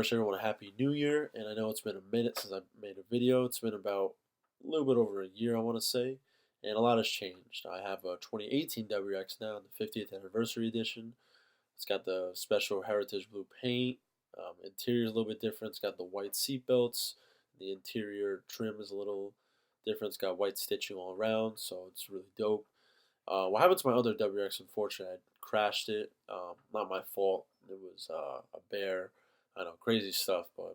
wish everyone a happy new year, and I know it's been a minute since I made a video. It's been about a little bit over a year, I want to say, and a lot has changed. I have a 2018 WRX now, the 50th anniversary edition. It's got the special heritage blue paint. Interior is a little bit different. It's got the white seat belts. The interior trim is a little different. It's got white stitching all around, so it's really dope. What happened to my other WRX, unfortunately, I crashed it. Not my fault. It was a bear. I know, crazy stuff, but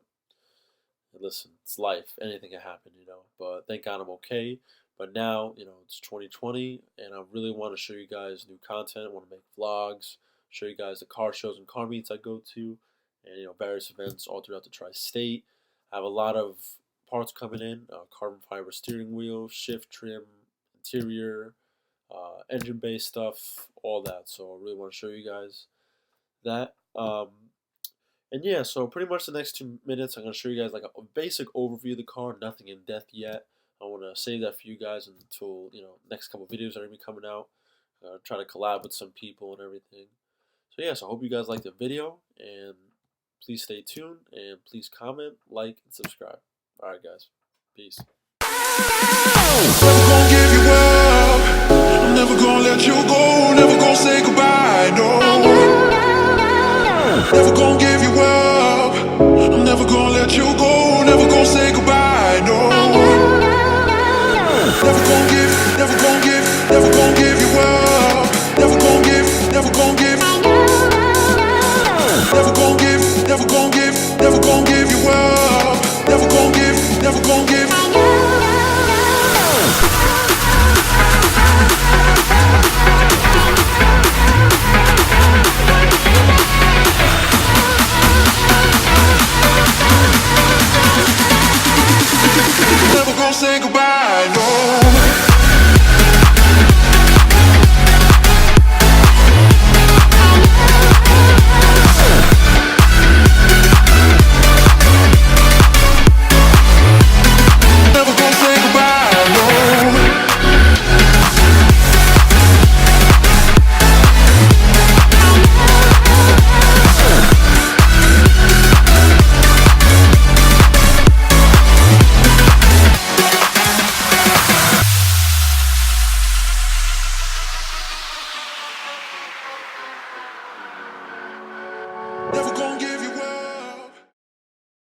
listen, it's life. Anything can happen, you know. But thank God I'm okay. But now, you know, it's 2020, and I really want to show you guys new content. I want to make vlogs, show you guys the car shows and car meets I go to, and, you know, various events all throughout the tri-state. I have a lot of parts coming in, carbon fiber steering wheel, shift trim, interior, engine bay stuff, all that. So I really want to show you guys that. And yeah, so pretty much the next 2 minutes, I'm going to show you guys like a basic overview of the car, nothing in depth yet. I want to save that for you guys until, you know, next couple of videos are going to be coming out. Try to collab with some people and everything. So yeah, so I hope you guys like the video, and please stay tuned, and please comment, like, and subscribe. Alright guys, peace. Never gonna give you up, I'm never gonna let you go, never gonna say goodbye, no. Never gonna give you up, I'm never gonna let you go, never gonna say goodbye, no. Never gonna give, never gonna give, never gonna give you up, never gonna give, never gonna give, never gonna give, never gonna give, never gonna give you up, never gonna give, never gonna give. Never gonna say goodbye.